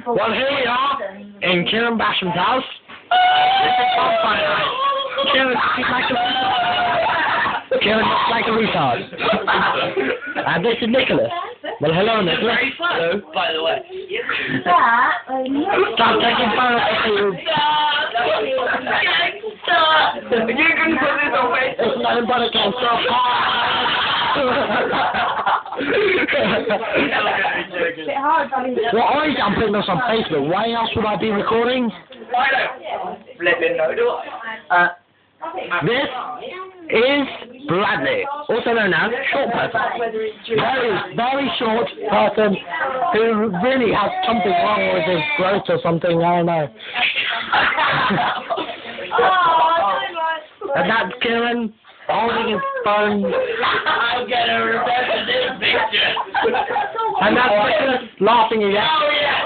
Well, here we are in Kieran Basham's house. This is Bonfire night. Kieran looks like a retard. Kieran looks like a retard. And this is Nicholas. Well, hello, Nicholas. Hello. By the way. Stop taking photos of you. You're going to put this on Facebook. It's nothing but a cancer. Well, obviously I'm putting this on Facebook. Why else would I be recording? I don't flipping know, do I? This is Bradley, also known as Short Person. Very short person who really has something wrong with his throat or something, I don't know. And that's Kieran holding his phone. I'm going to remember this picture. And that's Nicholas laughing again. Oh, yeah.